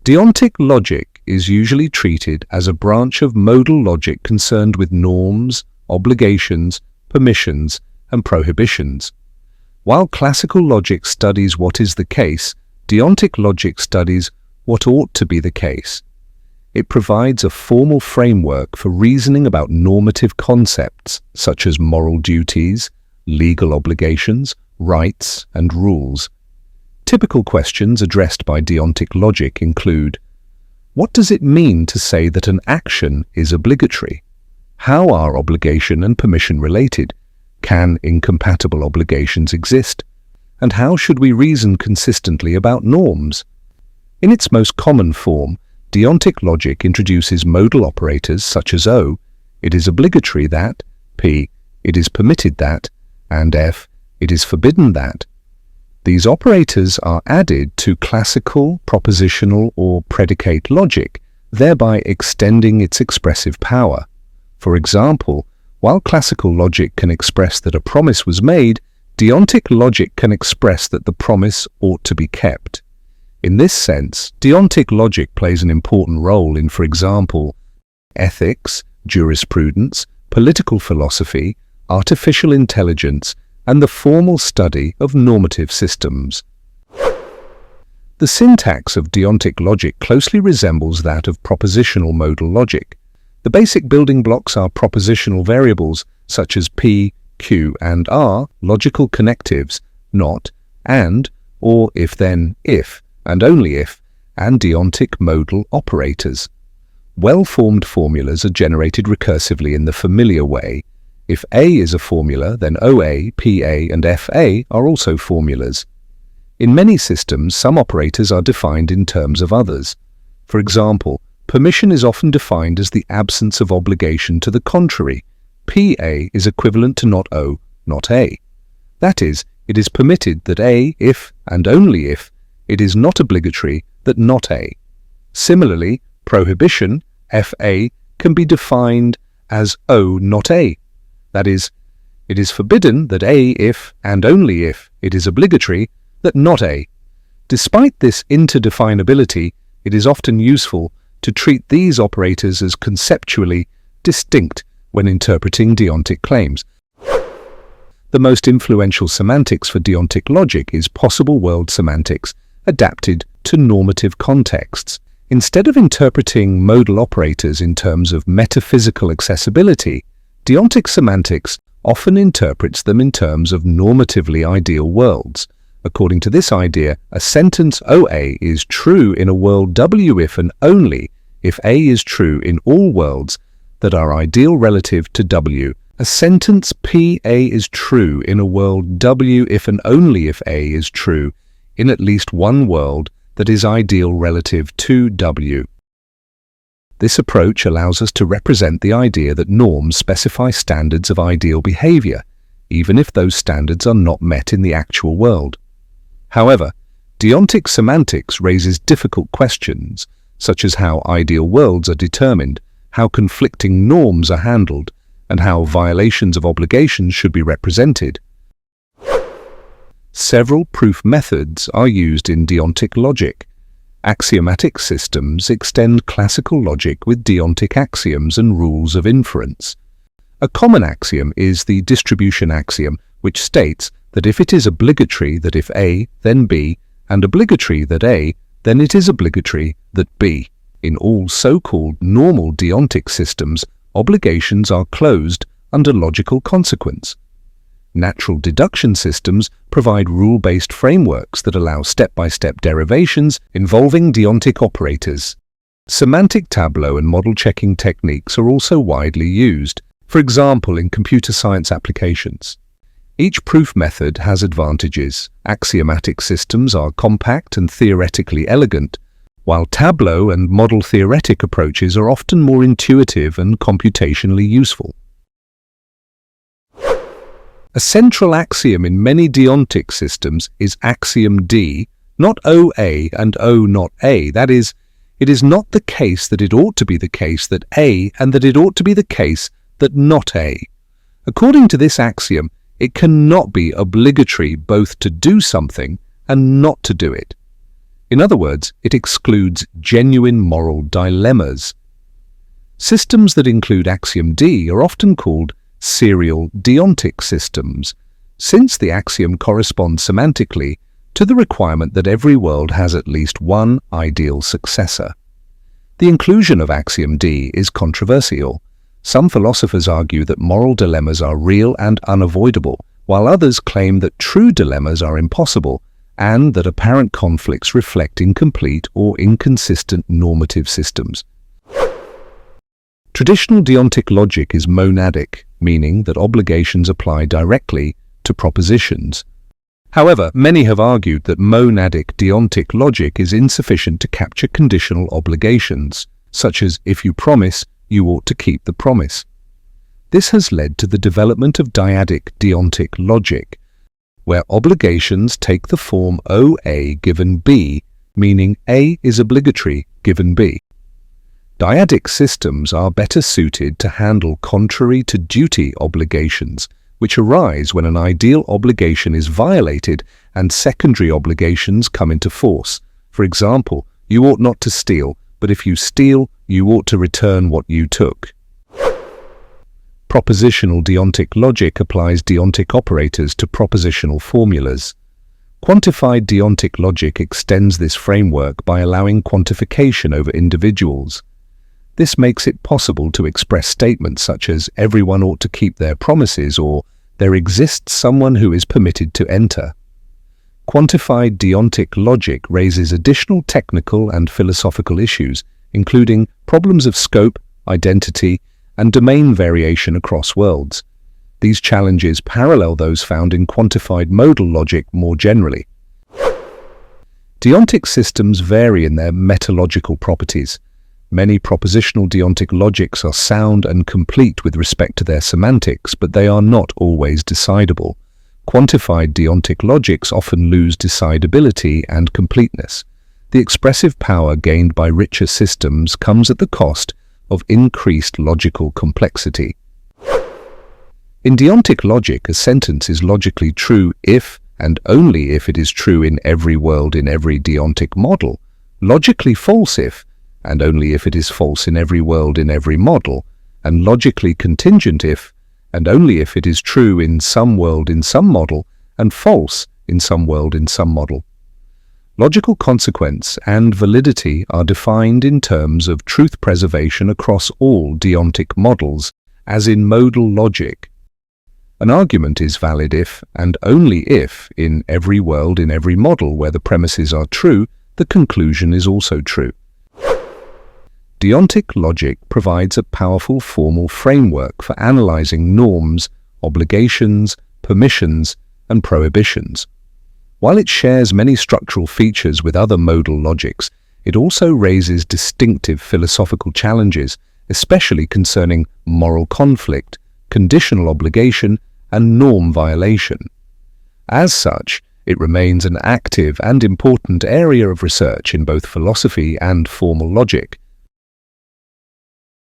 Deontic logic is usually treated as a branch of modal logic concerned with norms, obligations, permissions, and prohibitions. While classical logic studies what is the case, deontic logic studies what ought to be the case. It provides a formal framework for reasoning about normative concepts such as moral duties, legal obligations, rights, and rules. Typical questions addressed by deontic logic include: what does it mean to say that an action is obligatory? How are obligation and permission related? Can incompatible obligations exist? And how should we reason consistently about norms? In its most common form, deontic logic introduces modal operators such as O, it is obligatory that, P, it is permitted that, and F, it is forbidden that. These operators are added to classical, propositional, or predicate logic, thereby extending its expressive power. For example, while classical logic can express that a promise was made, deontic logic can express that the promise ought to be kept. In this sense, deontic logic plays an important role in, for example, ethics, jurisprudence, political philosophy, artificial intelligence, and the formal study of normative systems. The syntax of deontic logic closely resembles that of propositional modal logic. The basic building blocks are propositional variables such as P, Q, and R, logical connectives, not, and, or if-then, if, and only if, and deontic modal operators. Well-formed formulas are generated recursively in the familiar way. If A is a formula, then OA, PA, and FA are also formulas. In many systems, some operators are defined in terms of others. For example, permission is often defined as the absence of obligation to the contrary. PA is equivalent to not O, not A. That is, it is permitted that A if, and only if, it is not obligatory that not A. Similarly, prohibition, FA, can be defined as O not A. That is, it is forbidden that A if, and only if, it is obligatory that not A. Despite this interdefinability, it is often useful to treat these operators as conceptually distinct when interpreting deontic claims. The most influential semantics for deontic logic is possible world semantics, adapted to normative contexts. Instead of interpreting modal operators in terms of metaphysical accessibility, deontic semantics often interprets them in terms of normatively ideal worlds. According to this idea, a sentence OA is true in a world W if and only if A is true in all worlds that are ideal relative to W. A sentence PA is true in a world W if and only if A is true in at least one world that is ideal relative to W. This approach allows us to represent the idea that norms specify standards of ideal behavior, even if those standards are not met in the actual world. However, deontic semantics raises difficult questions, such as how ideal worlds are determined, how conflicting norms are handled, and how violations of obligations should be represented. Several proof methods are used in deontic logic. Axiomatic systems extend classical logic with deontic axioms and rules of inference. A common axiom is the distribution axiom, which states that if it is obligatory that if A, then B, and obligatory that A, then it is obligatory that B. In all so-called normal deontic systems, obligations are closed under logical consequence. Natural deduction systems provide rule-based frameworks that allow step-by-step derivations involving deontic operators. Semantic tableau and model checking techniques are also widely used, for example in computer science applications. Each proof method has advantages. Axiomatic systems are compact and theoretically elegant, while tableau and model-theoretic approaches are often more intuitive and computationally useful. A central axiom in many deontic systems is axiom D, not OA and O not A. That is, it is not the case that it ought to be the case that A and that it ought to be the case that not A. According to this axiom, it cannot be obligatory both to do something and not to do it. In other words, it excludes genuine moral dilemmas. Systems that include axiom D are often called serial deontic systems, since the axiom corresponds semantically to the requirement that every world has at least one ideal successor. The inclusion of axiom D is controversial. Some philosophers argue that moral dilemmas are real and unavoidable, while others claim that true dilemmas are impossible and that apparent conflicts reflect incomplete or inconsistent normative systems. Traditional deontic logic is monadic, meaning that obligations apply directly to propositions. However, many have argued that monadic deontic logic is insufficient to capture conditional obligations, such as if you promise, you ought to keep the promise. This has led to the development of dyadic deontic logic, where obligations take the form OA given B, meaning A is obligatory given B. Dyadic systems are better suited to handle contrary to duty obligations, which arise when an ideal obligation is violated and secondary obligations come into force. For example, you ought not to steal, but if you steal, you ought to return what you took. Propositional deontic logic applies deontic operators to propositional formulas. Quantified deontic logic extends this framework by allowing quantification over individuals. This makes it possible to express statements such as everyone ought to keep their promises or there exists someone who is permitted to enter. Quantified deontic logic raises additional technical and philosophical issues, including problems of scope, identity, and domain variation across worlds. These challenges parallel those found in quantified modal logic more generally. Deontic systems vary in their metalogical properties. Many propositional deontic logics are sound and complete with respect to their semantics, but they are not always decidable. Quantified deontic logics often lose decidability and completeness. The expressive power gained by richer systems comes at the cost of increased logical complexity. In deontic logic, a sentence is logically true if and only if it is true in every world in every deontic model, logically false if and only if it is false in every world in every model, and logically contingent if and only if it is true in some world in some model and false in some world in some model. Logical consequence and validity are defined in terms of truth preservation across all deontic models, as in modal logic. An argument is valid if and only if, in every world in every model where the premises are true, the conclusion is also true. Deontic logic provides a powerful formal framework for analyzing norms, obligations, permissions, and prohibitions. While it shares many structural features with other modal logics, it also raises distinctive philosophical challenges, especially concerning moral conflict, conditional obligation, and norm violation. As such, it remains an active and important area of research in both philosophy and formal logic.